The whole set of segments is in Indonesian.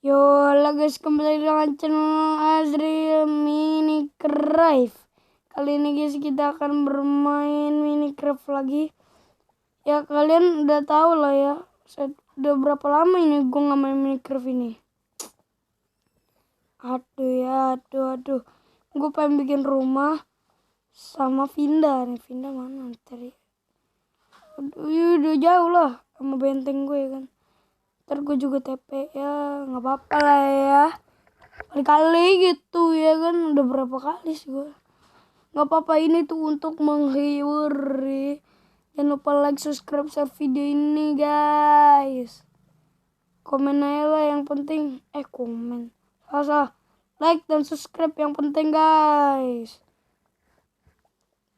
Yo, halo guys, kembali dengan channel Azril Minecraft. Kali ini guys kita akan bermain Minecraft lagi. Ya kalian udah tahu lah ya, udah berapa lama ini gue nggak main Minecraft ini. Aduh. Gue pengen bikin rumah sama Vinda nih. Vinda mana tadi? Aduh, udah jauh lah sama benteng gue kan. Ntar gue juga TP ya, nggak apa-apa lah ya. Kali-kali gitu ya kan, udah berapa kali sih gue. Nggak apa-apa, ini tuh untuk menghibur. Jangan lupa like, subscribe, share video ini guys. Komen aja lah yang penting. Komen. Salah. Like dan subscribe yang penting guys.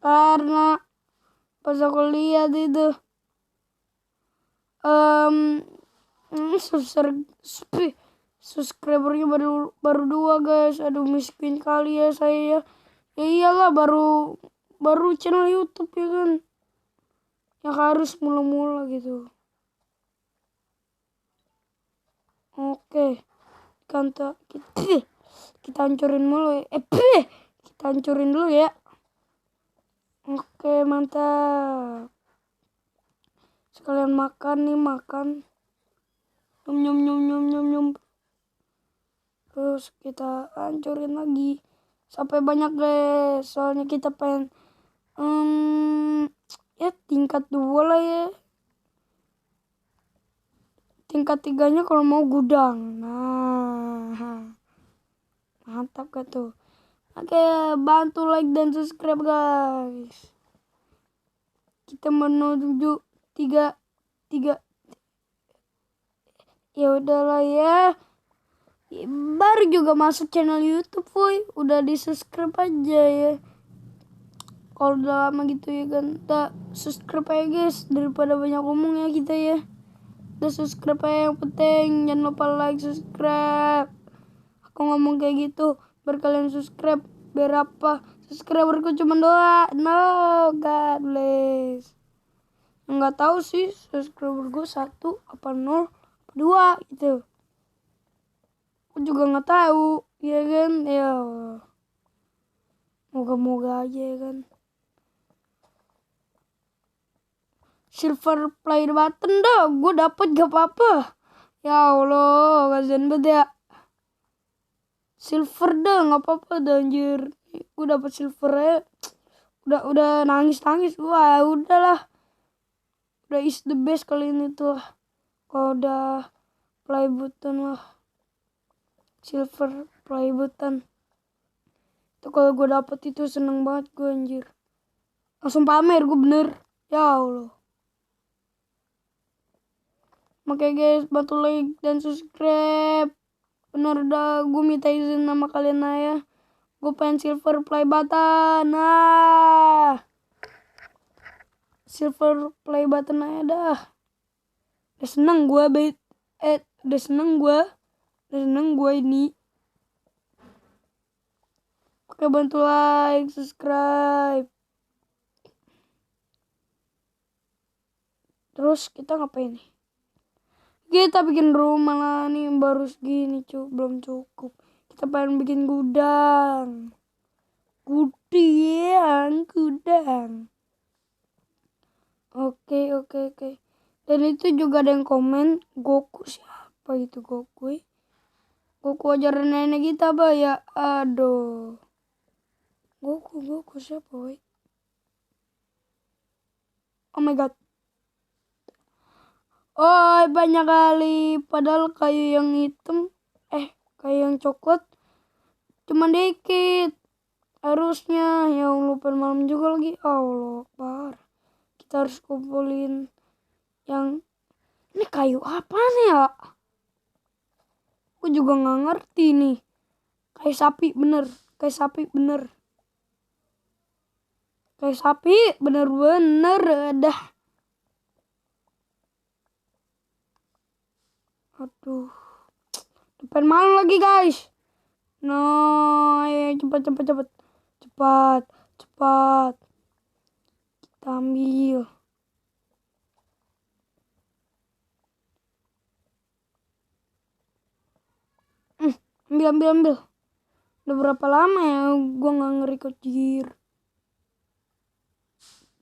Karena pas aku lihat itu subscribernya baru 2 guys. Aduh, miskin kali ya saya ya. Ya iyalah, baru channel YouTube ya kan, yang harus mula-mula gitu. Oke, kita hancurin dulu ya. Kita hancurin dulu ya. Oke, mantap. Sekalian makan nih, makan. Nyum. Terus kita hancurin lagi sampai banyak guys. Soalnya kita pengen ya tingkat 2 lah ya. Tingkat 3-nya kalau mau gudang. Nah, mantap gak tuh? Oke, bantu like dan subscribe guys. Kita menuju 3. Ya udahlah ya. Baru juga masuk channel YouTube, boy. Udah di subscribe aja ya. Kalau udah lama gitu ya kan, tak subscribe aja guys, daripada banyak ngomong ya kita ya. Udah subscribe aja yang penting. Jangan lupa like, subscribe. Aku ngomong kayak gitu biar kalian subscribe. Biar apa? Subscriberku cuma 2. No, God bless. Nggak tahu sih subscriber gue 1 apa 0 apa 2 gitu. Aku juga nggak tahu ya kan. Ya moga-moga aja ya kan. Silver play button dah, gue dapet gak apa-apa. Ya Allah, kasihan banget ya. Silver dah, nggak apa-apa dah anjir. Gue dapet silver ya. Udah nangis. Wah, udahlah. Udah is the best kali ini tuh. Kalau udah play button lah. Silver play button. Itu kalau gue dapet itu seneng banget gue anjir. Langsung pamer gue bener. Ya Allah. Makanya guys, bantu like dan subscribe. Bener dah, gue minta izin sama kalian ya. Gue pengen silver play button. Nah, silver play button aja dah. Udah seneng gue udah seneng gue ini. Oke, bantu like, subscribe. Terus kita ngapain nih? Kita bikin rumah lah nih, baru segini belum cukup. Kita pengen bikin gudang. Gudang. Oke. Dan itu juga ada yang komen, Goku siapa itu Goku? Goku ajaran nenek kita apa ya? Aduh. Goku siapa woy? Oh my god. Oh, banyak kali. Padahal kayu yang hitam, kayu yang coklat cuma dikit. Harusnya ya lupa malam juga lagi. Allah, parah. Kita harus kumpulin yang ini kayu apa nih ya? Aku juga nggak ngerti nih. Kayak sapi bener. Kayak sapi bener-bener dah. Aduh. Depan malam lagi guys. No, ayo cepat. Kita ambil. ambil. Udah berapa lama ya gue nggak nge-record jir.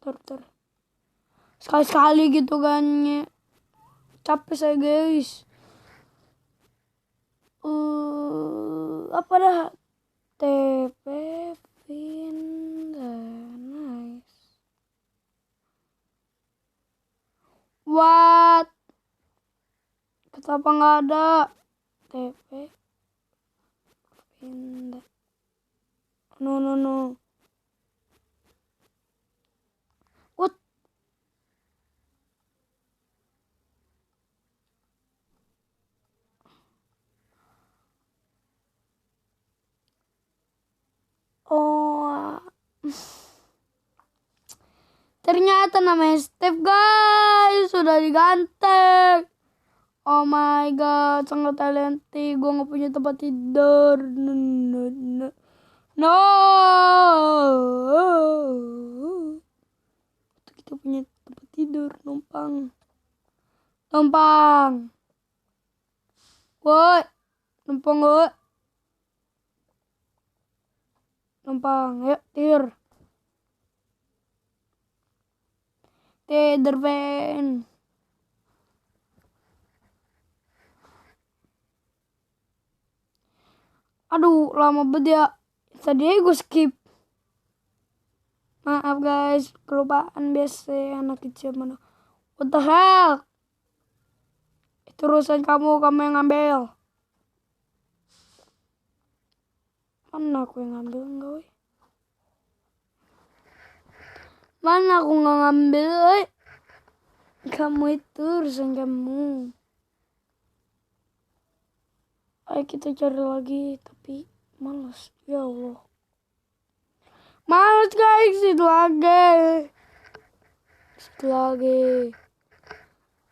Ntar. Sekali-sekali gitu kan. Capek saya guys. Apa dah? TP pindah. Nice. What? Kenapa nggak ada? TP pindah. No. What? Oh. Ternyata namanya Steve guys. Sudah diganti. Oh my god, sangat talented. Gue gak punya tempat tidur. No. Kita punya tempat tidur. Numpang. Woi. Woi. Numpang. Yuk, tidur. Tidur, Ben. Aduh, lama banget ya. Tadi gue skip. Maaf guys, kelupaan biasa anak kecil mana. What the hell? Itu urusan kamu yang ngambil. Mana aku yang ngambil enggak, weh? Mana aku nggak ngambil, weh? Kamu itu urusan kamu. Ayo kita cari lagi, tapi malas. Ya Allah. Malas guys, situ lagi.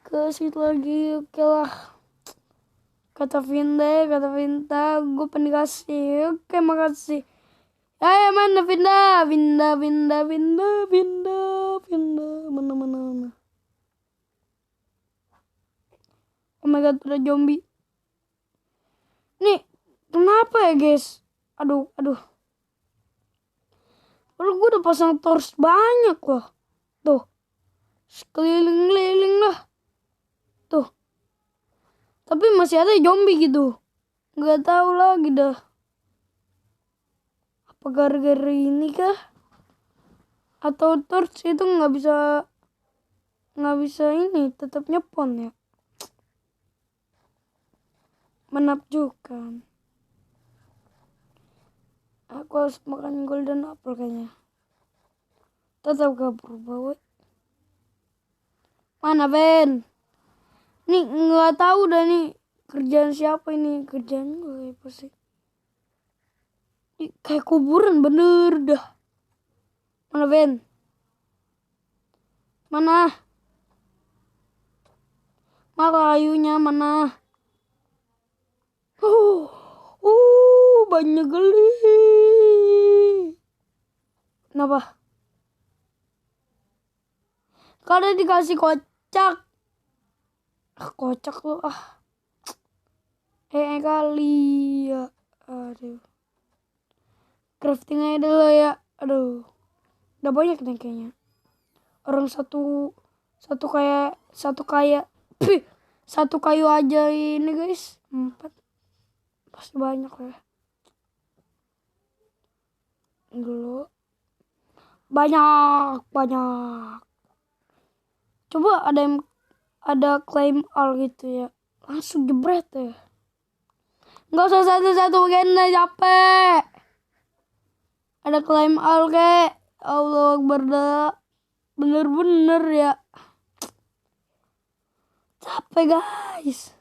Ke situ lagi, oke lah. Kata Vinda, gue pengen kasih. Oke, makasih. Ya mana Vinda. Mana. Oh my god, ada zombie. Nih, kenapa ya guys? Aduh. Lalu gue udah pasang torch banyak loh. Tuh. Sekeliling-keliling lah. Tuh. Tapi masih ada zombie gitu. Gak tahu lagi dah. Apa gara-gara ini kah? Atau torch itu nggak bisa ini tetap nyepon ya. Menakjubkan. Aku harus makan golden apple kayaknya. Tetap gak berubah, woy. Mana Ben? Nih nggak tahu dah nih kerjaan siapa ini. Kerjaan gue apa sih? Kayak kuburan bener dah. Mana Ben? Mana kayunya mana? Banyak kali. Kenapa? Kalau dikasih kocak. Kocak lu kali ya. Aduh. Crafting aja dulu ya. Aduh. Udah banyak nih kayaknya. Orang satu kayu aja ini guys. 4. Pasti banyak ya. Dulu. Banyak. Coba ada claim all gitu ya. Langsung jebret ya. Nggak usah satu-satu genda capek. Ada claim all kek. Allah Akbar dah. Bener-bener ya. Capek guys.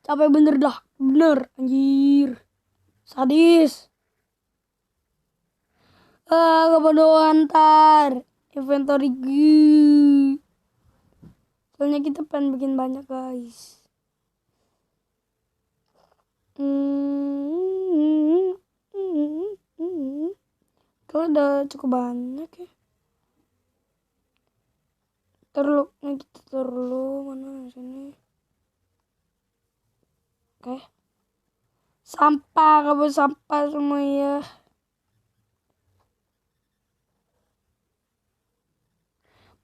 Capek bener dah. Bener anjir. Sadis. Kebodohan ntar. Inventory gue. Soalnya kita pengen bikin banyak guys. Kalau udah cukup banyak ya. kita terlalu mana sini. Oke. Sampah, kabel sampah semua ya.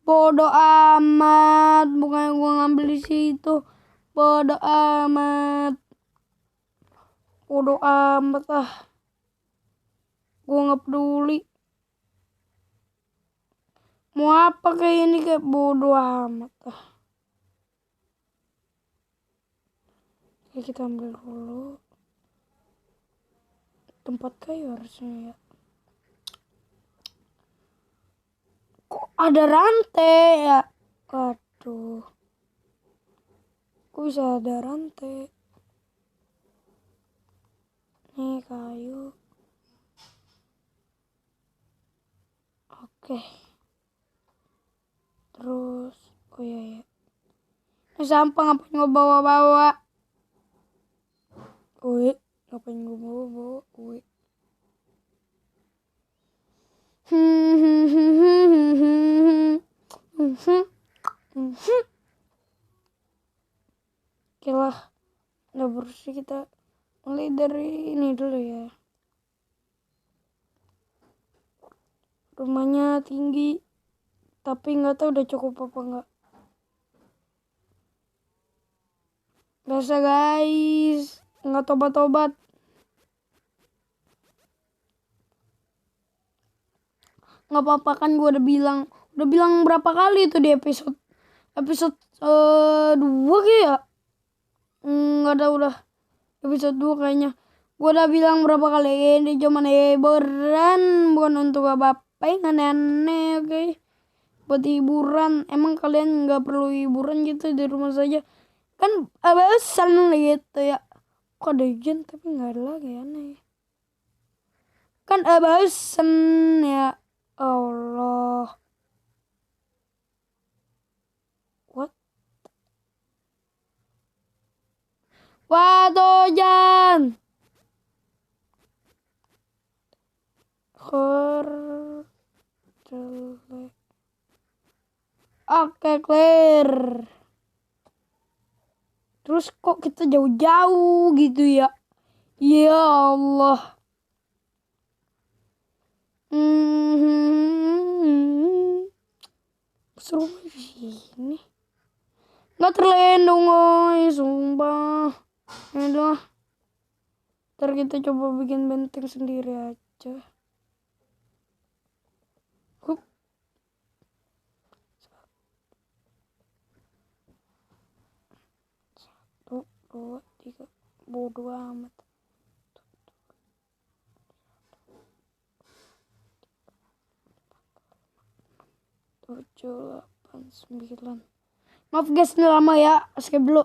Bodoh amat, bukannya gua ngambil di situ. Bodoh amat. Bodoh amat ah. Gua nggak peduli. Mau apa kayak ini, kayak bodoh amat ah. Oke, kita ambil dulu. Tempat kayu harusnya ya. Kok ada rantai ya? Waduh. Kok bisa ada rantai? Nih kayu. Oke. Terus, oh iya ya. Ini sampah ngapain gue bawa-bawa? Wih, ngapain gue bawa-bawa? Wih. Oke lah, udah bersih, kita mulai dari ini dulu ya. Rumahnya tinggi, tapi nggak tahu udah cukup apa nggak. Biasa guys, nggak tobat-tobat. Nggak apa-apa kan, gue udah bilang berapa kali itu di episode 2 ya. Nggak ada, udah episode 2 kayaknya. Gue udah bilang berapa kali, ini cuman hiburan, bukan untuk apa-apa yang aneh-aneh, oke? Buat hiburan. Emang kalian nggak perlu hiburan gitu di rumah saja? Kan bosan gitu ya. Kok ada hujan tapi nggak ada lagi, aneh. Kan bosan ya. Allah. What? Waduh, hujan. Oke, clear. Terus kok kita jauh-jauh gitu ya? Ya Allah. Seru sini. Nggak terlindung, guys, sumpah. Aduh. Ntar kita coba bikin benteng sendiri aja. Hup. 1, 2, 3. Bodoh amat. 7, 8, 9. Maaf guys, ini lama ya. Escape dulu.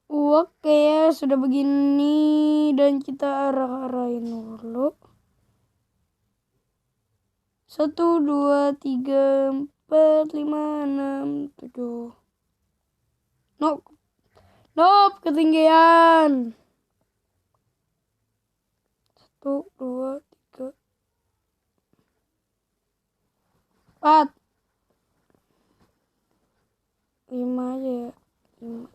Oke ya, sudah begini dan kita arah-arahin dulu. 1, 2, 3, 4, 5, 6, 7. Nope, ketinggian. 1, 2, 3, 4, 5 aja ya. 5.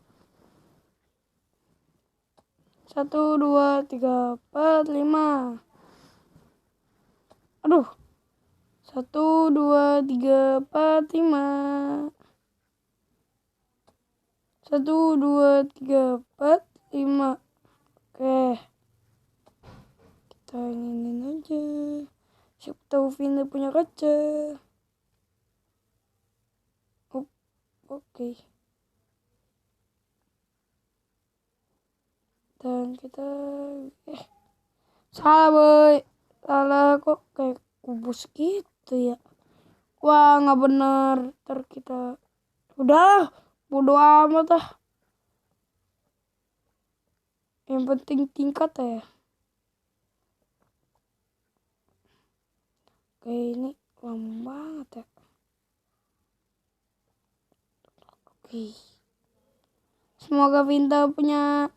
1, 2, 3, 4, 5. Aduh. 1, 2, 3, 4, 5. 1, 2, 3, 4, 5. Oke. Kita inginin aja. Siapa tahu Vina punya kaca. Oke. Dan kita salah boy. Salah, kok kayak kubus gitu ya. Wah, nggak bener. Ntar kita udah bodo amat ah. Yang penting tingkat ya. Oke, ini lama banget ya. Oke. Semoga Vinta punya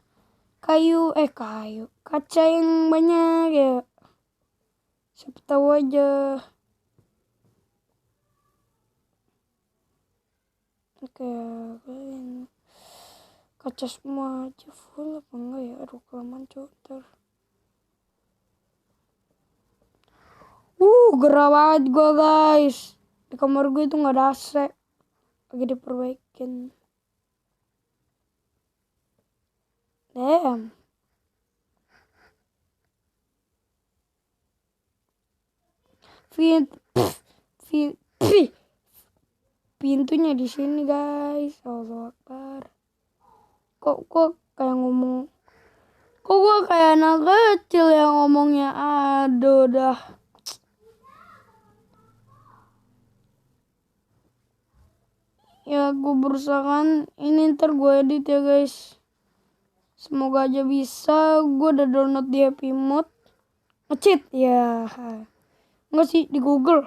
kaca yang banyak ya. Siapa tahu aja. kayak ini. Kaca semua aja full apa enggak ya? Aduh kelamaan coter. Gerah banget gue guys. Di kamar gue itu nggak ada AC. Lagi diperbaikin. Damn. Pintunya di sini guys. Allahu Akbar. Kok kayak ngomong. Kok gue kayak anak kecil yang ngomongnya. Aduh dah. Ya gue berusaha kan. Ini ntar gue edit ya guys. Semoga aja bisa. Gue udah download di Happy Mode. Nge-cheat ya. Enggak sih di Google.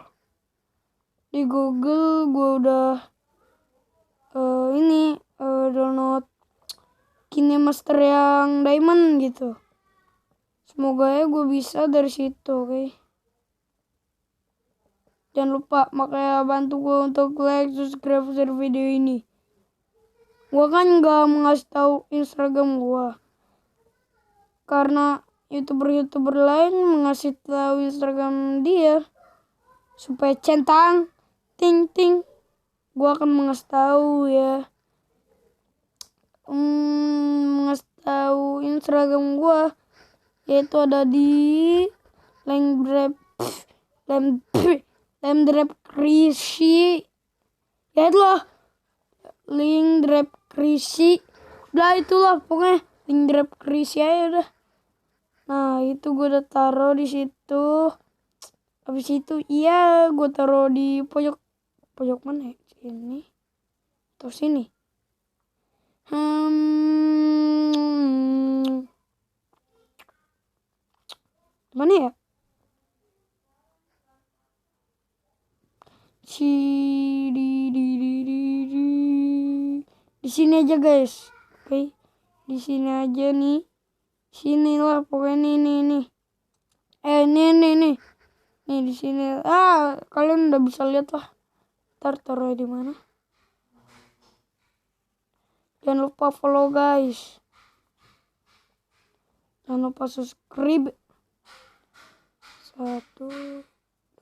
Di Google gue udah download KineMaster yang Diamond gitu. Semoga ya gue bisa dari situ, oke? Jangan lupa makanya bantu gue untuk like, subscribe, share video ini. Gue kan gak ngasih tahu Instagram gue. Karena YouTuber lain mengasih tahu Instagram dia. Supaya centang, ting. Gue akan mengasih tahu ya. Mengasih tahu Instagram gue. Yaitu ada di Lemdrap Krisi. Ya itu loh. Lemdrap Krisi. Udah itulah pokoknya Lemdrap Krisi aja udah. Nah, itu gue udah taruh di situ. Habis itu iya gue taruh di pojok mana ya? Sini atau sini? Mana ya? Di sini aja guys. Oke. Di sini aja nih. Sinilah pokoknya nih. Nih. Nih di sini. Kalian udah bisa lihat lah. Ntar taruh di mana? Jangan lupa follow guys. Jangan lupa subscribe. 1,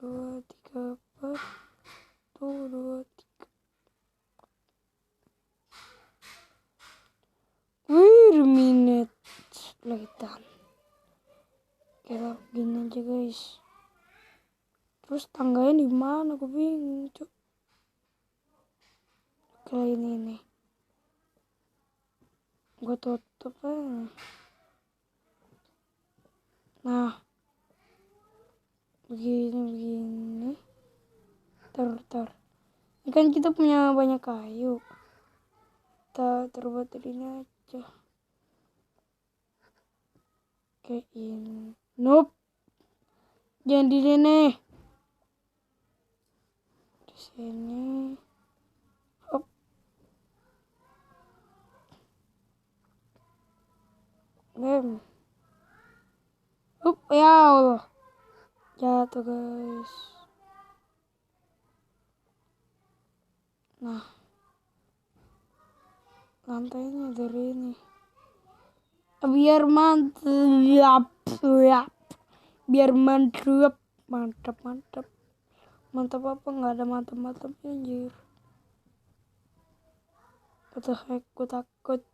2, 3, 4. 1, 2, 3. Wait a minute. Later. Kayak gini aja guys. Terus tangganya di mana? Aku bingung, Cuk. Kayak ini nih. Gue tutup aja. Nah. Begini. Tar. Ini kan kita punya banyak kayu. Kita terbuat dari ini aja. Kayak ini. Nope. Jangan di sini. Di sini. Hop. Bam. Hup, ya Allah. Jatuh guys. Nah. Lantainya dari ini. Biar mantap. Biar mantap. Mantap apa? Nggak ada mantap-mantapnya anjir. What the heck, gue takut.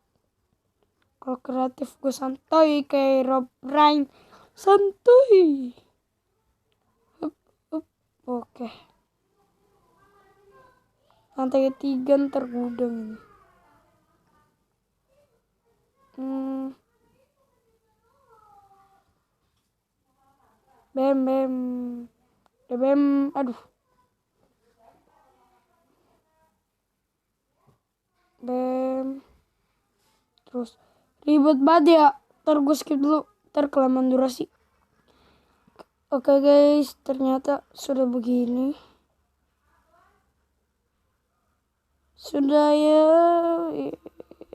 Kalau kreatif gue santai kayak Rob Ryan. Santuy. Oke. Lantai 3 ntar gudang ini. Bem. Aduh. Bem. Terus ribet banget ya. Ntar gue skip dulu. Ntar kelamaan durasi. Oke guys, ternyata sudah begini. Sudah ya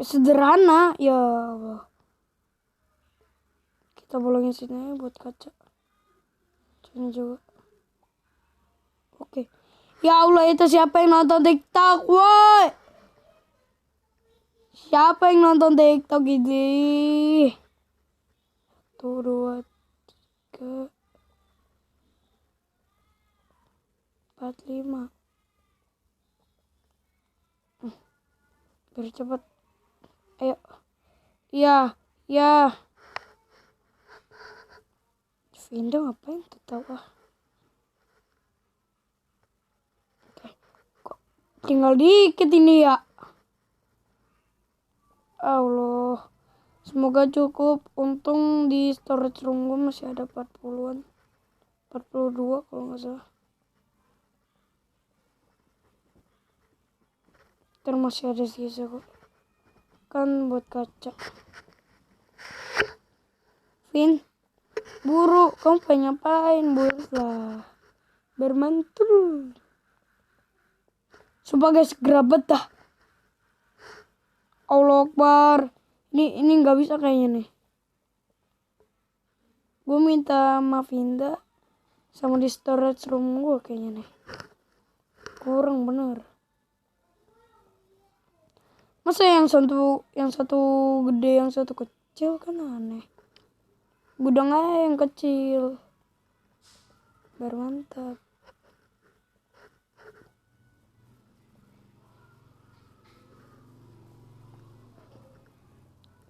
sederhana ya Allah. Kita bolongin sini buat kaca. Sini juga. Oke. Ya Allah, itu siapa yang nonton TikTok, woi? Siapa yang nonton TikTok ini? 1, 2, 3, 4, 5. Biar cepet. Ayo. Iya. Vinda ngapain ketawa? Oke. Kok tinggal dikit ini ya? Allah. Semoga cukup. Untung di storage room gue masih ada 40-an. 42 kalau nggak salah. Ntar masih ada sisa kok. Kan buat kaca. Vin, buru. Kamu pengen ngapain? Buru lah. Bermantul. Sumpah guys, gerabet dah. Allah Akbar. Ini nggak bisa kayaknya nih. Gue minta maaf Vinda sama di storage room gue kayaknya nih. Kurang bener. Masa yang satu gede, yang satu kecil, kan aneh. Gudang aja yang kecil. Biar mantap.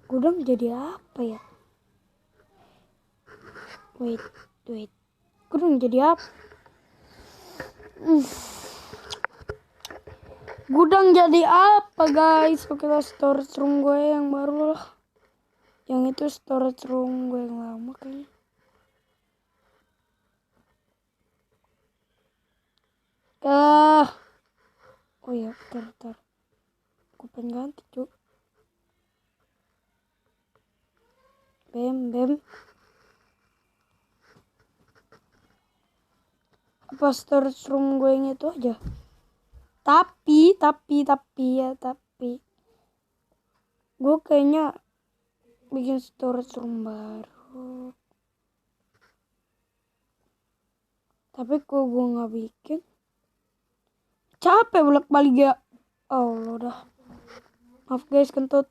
Gudang jadi apa ya? Wait. Gudang jadi apa? Gudang jadi apa guys? Oke lah, storage room gue yang baru lah. Yang itu storage room gue yang lama kayaknya. Oh ya, bentar. Gue pengen ganti cuk. Bem. Apa storage room gue yang itu aja? Tapi. Gue kayaknya bikin storage room baru. Tapi kok gue nggak bikin? Capek bolak-balik ya. Oh udah. Maaf guys, kentut.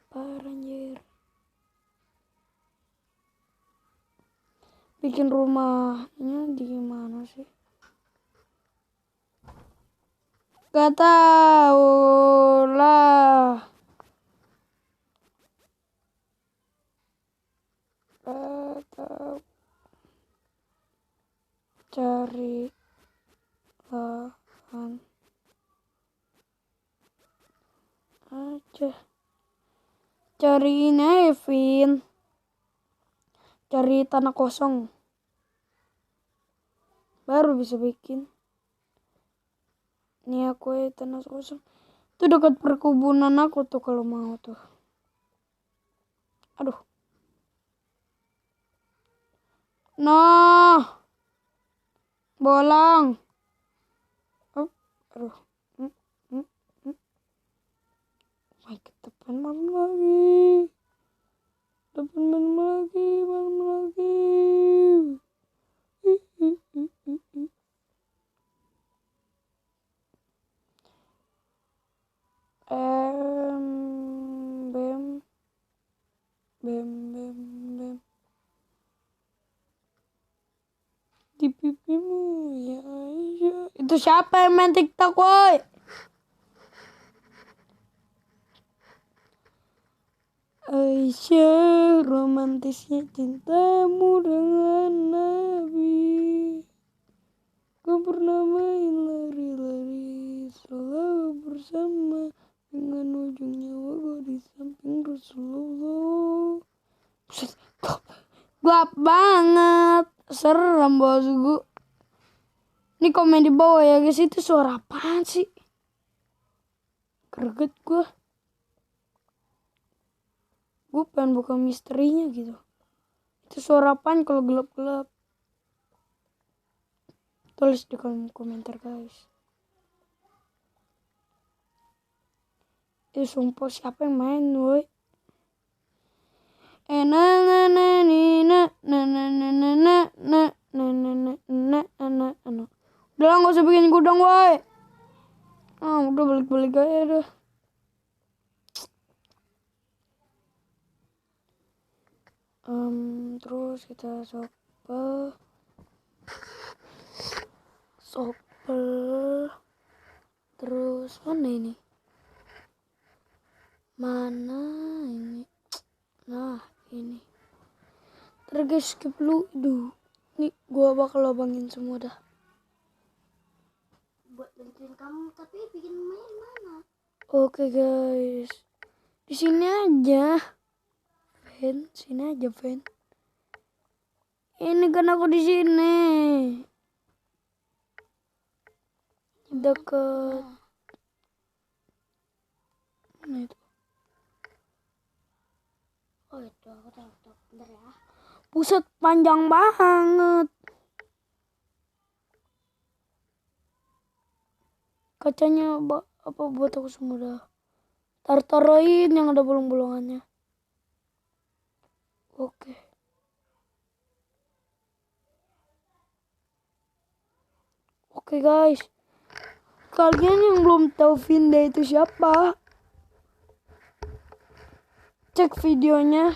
Parah anjir. Bikin rumahnya di mana sih? Gak tahu lah. Gak tahu. Cari lahan aja. Cari ini Evin. Cari tanah kosong. Baru bisa bikin. Ini aku tanah kosong. Itu dekat perkebunan aku tuh kalau mau tuh. Aduh. Nah. Bolang. Aduh. My God, depan malam lagi. Bem. Di pipimu ya Aisyah. Itu siapa yang main TikTok woi? Aisyah, romantisnya cintamu dengan Nabi. Kau pernah main lari-lari selalu bersama, dengan ujung nyawa kau di samping Rasulullah. Gelap banget. Serem bos gue. Ini komen di bawah ya guys, itu suara apaan sih? Greget gue. Gue pengen buka misterinya gitu. Itu suara apaan kalau gelap-gelap? Tulis di kolom komentar guys. Sumpah siapa yang main woi? Udah lah, gak usah bikin gudang woi. Udah balik-balik aja dah. Terus kita sopel. Terus mana ini? Nah ini. Ntar guys, skip dulu. Nih gua bakal lobangin semua dah. Buat bantuin kamu, tapi bikin main mana? Oke guys, di sini aja, sini aja, Fen. Ini kan aku di sini, deket. Mana itu? Oh itu, aku tahu. Bentar ya. Buset, panjang banget. Kacanya apa buat aku semua dah. Taruhin yang ada bolong-bolongannya. Oke. Oke guys. Kalian yang belum tahu Vinda itu siapa? Cek videonya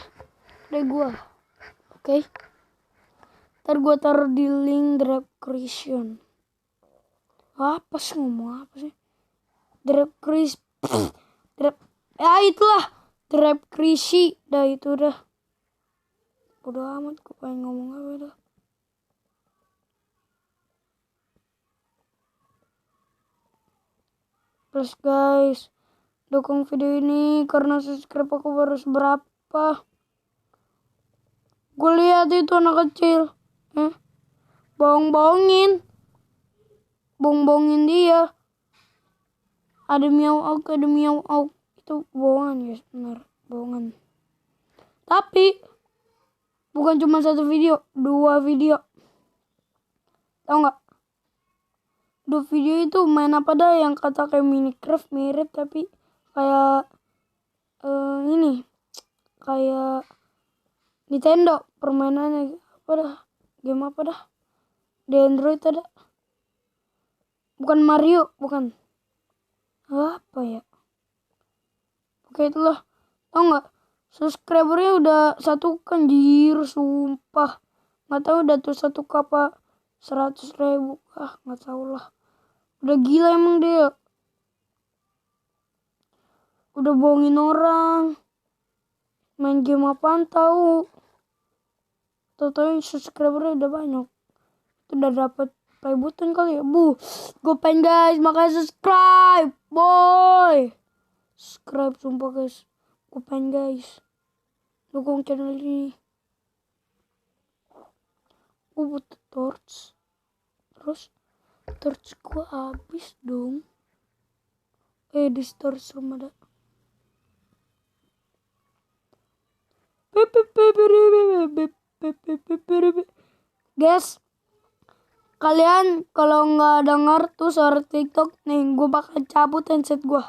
dari gua. Oke. Ntar gua taruh di link description. Apa sih ngomong apa sih? Itulah deskripsi dah itu dah. Bodoh amat, gue pengen ngomong apa dah. Plus guys, dukung video ini karena subscribe aku baru seberapa. Gue lihat itu anak kecil, bohong-bohongin dia. Ada miau auk, itu bohongan guys, benar bohongan. Tapi bukan cuma satu video, 2 video. Tahu nggak? 2 video itu main apa dah yang kata kayak Minecraft mirip tapi kayak ini kayak Nintendo permainannya apa dah? Game apa dah? Di Android ada. Bukan Mario, bukan. Apa ya? Oke itulah. Tahu nggak? Subscribernya udah 1 kan jir, sumpah. Nggak tahu udah tuh 1 apa 100.000. Nggak tahu lah. Udah gila emang dia. Udah bohongin orang. Main game apaan tahu. Tahu subscribernya udah banyak. Itu udah dapat play button kali ya. Gue pengen guys, makanya subscribe, boy. Subscribe sumpah guys. Gue pengen guys. Dukung channel ini. Gue butuh torch. Terus torch gue habis dong. Di torch rumah dah. Guys, kalian kalau nggak denger tuh suara TikTok nih, gue bakal cabut handset gue.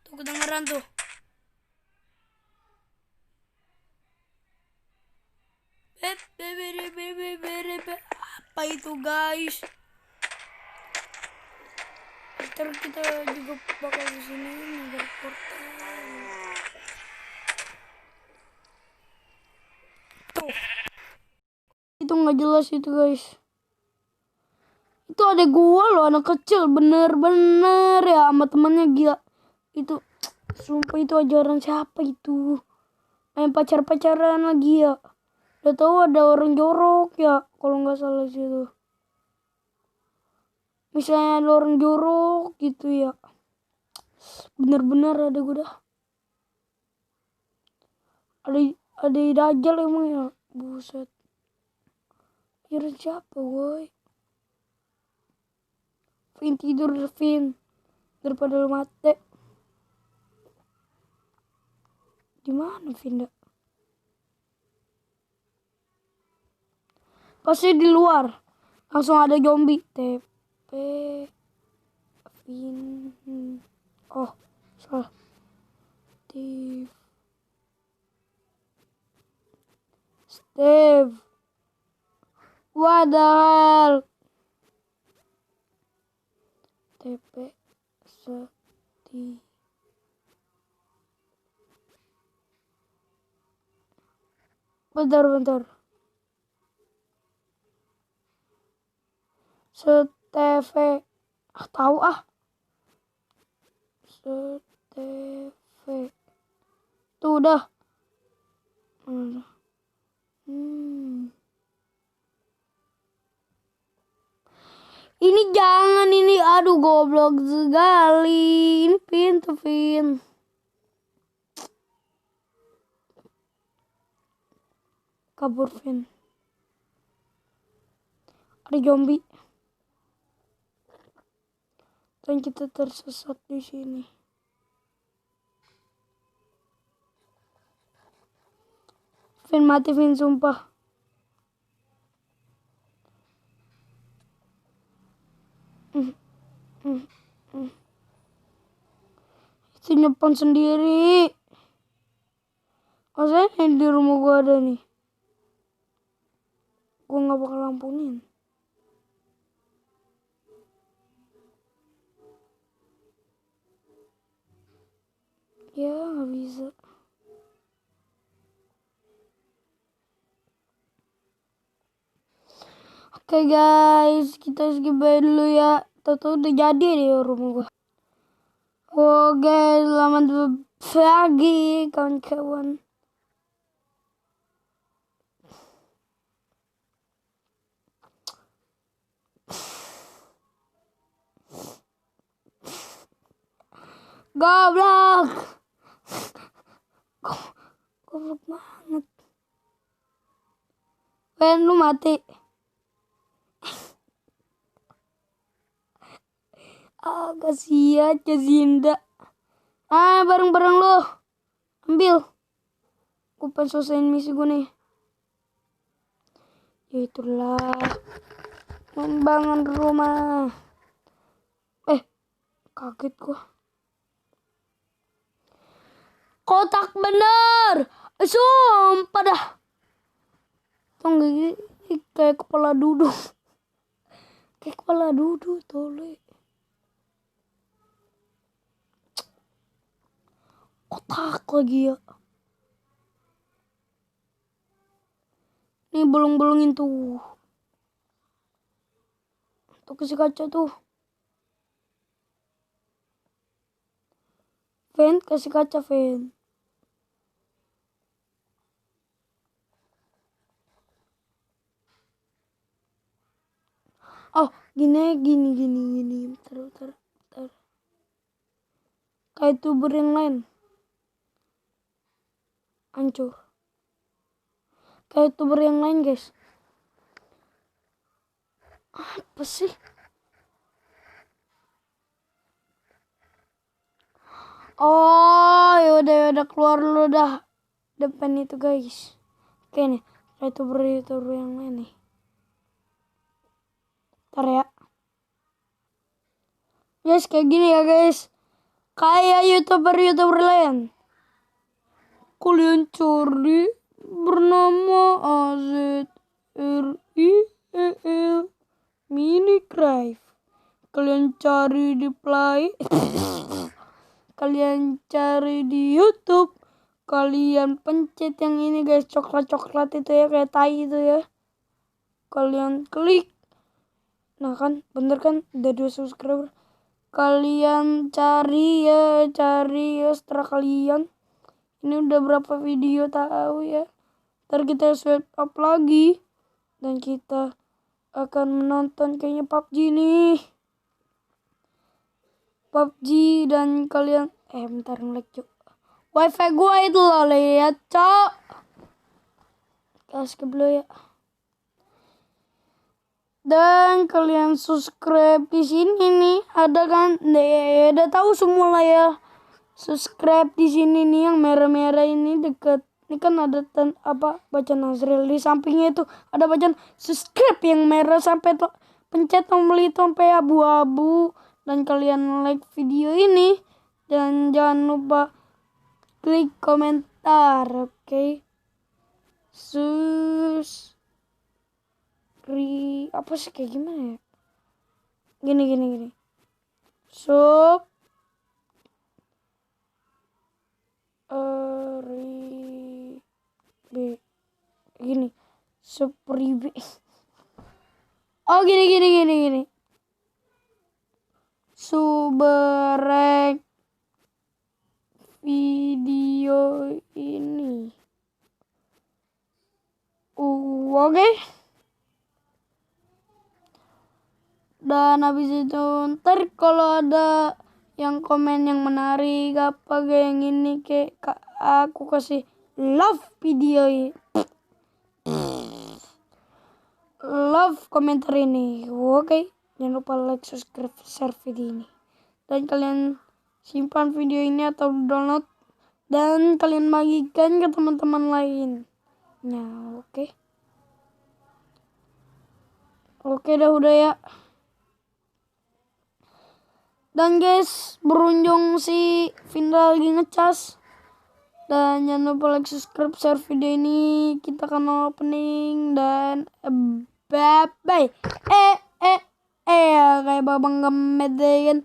Tuh kedengeran tuh. Apa itu guys? Ntar kita juga bakal kesini ngejar portal. Tuh. Itu nggak jelas itu guys. Itu ada gua loh, anak kecil bener-bener ya sama temennya gila. Itu sumpah itu ajaran siapa itu? Main pacar-pacaran lagi ya. Udah tahu ada orang jorok ya kalau nggak salah situ. Misalnya ada orang jorok gitu ya. Bener-bener ada gue dah. Ada dajjal emang ya. Buset. Kira siapa woi? Vin tidur Vin. Daripada lu mati. Di mana Vin dah? Pasti di luar. Langsung ada zombie. TP Vin. Oh, salah. Steve. What the hell? TP seti. Bentar. STV. Tahu ah. STV. Tuh udah. Ini jangan ini. Aduh goblok sekali. Ini pintu Vin. Kabur Vin. Ada zombie. Dan kita tersesat di sini. Vin mati Vin sumpah. Itu nyepan sendiri. Maksudnya di rumah gua ada nih. Gua gak bakal lampunin. Ya gak bisa. Oke guys, kita skip dulu ya. Tahu udah jadi deh rumah gua. Oke, selamat pagi kawan-kawan. Goblok. Goblok banget. Pen lu mati. Kasihan Jazinda. Bareng-bareng lo. Ambil. Gue pengen selesaiin misi gue nih. Ya itulah. Membangun rumah. Kaget gue. Kotak bener. Sumpah dah. Tunggu gini kayak kepala duduk. Kayak kepala duduk tole. Kotak lagi ya. Nih bolong-bolongin tuh. Tuh kasih kaca tuh. Ven, kasih kaca Ven. Oh, gini. Bentar. Kayak tuber yang lain. Hancur. Kayak tuber yang lain, guys. Apa sih? Oh, yaudah keluar dulu dah. Depan itu, guys. Oke nih, kayak tuber yang lain nih. Ntar ya. Guys, kayak gini ya, guys. Kayak youtuber lain. Kalian cari bernama AZRIEL Minecraft. Kalian cari di Play. Kalian cari di YouTube. Kalian pencet yang ini guys, coklat itu ya, kayak tai itu ya. Kalian klik. Nah kan, bener kan, udah 2 subscriber. Kalian cari ya setelah kalian. Ini udah berapa video tahu ya. Ntar kita swipe up lagi. Dan kita akan menonton kayaknya PUBG nih. PUBG dan kalian. Bentar nge-lag cok. Wifi gua itu loh, lihat cok. Skip dulu ya. Dan kalian subscribe di sini nih, ada kan? Udah tahu semua lah ya. Subscribe di sini nih yang merah-merah ini deket. Ini kan ada bacaan Nazril di sampingnya itu ada bacaan subscribe yang merah sampai pencet tombol itu sampai abu-abu dan kalian like video ini dan jangan lupa klik komentar, oke? apa sih kayak gimana ya? Gini. Sub gini. Supribe. Oh gini. Subrek video ini. Oke. Dan habis itu ntar kalau ada yang komen yang menarik apa kayak yang ini kayak aku kasih love video ini. Love komentar ini. Oke. Jangan lupa like, subscribe, share video ini. Dan kalian simpan video ini atau download dan kalian bagikan ke teman-teman lain. Nah, oke. Oke dah udah ya. Dan guys, beruntung si Vindra lagi ngecas. Dan jangan lupa like, subscribe, share video ini. Kita akan opening dan bye bye. Kayak babang gemet deh kan.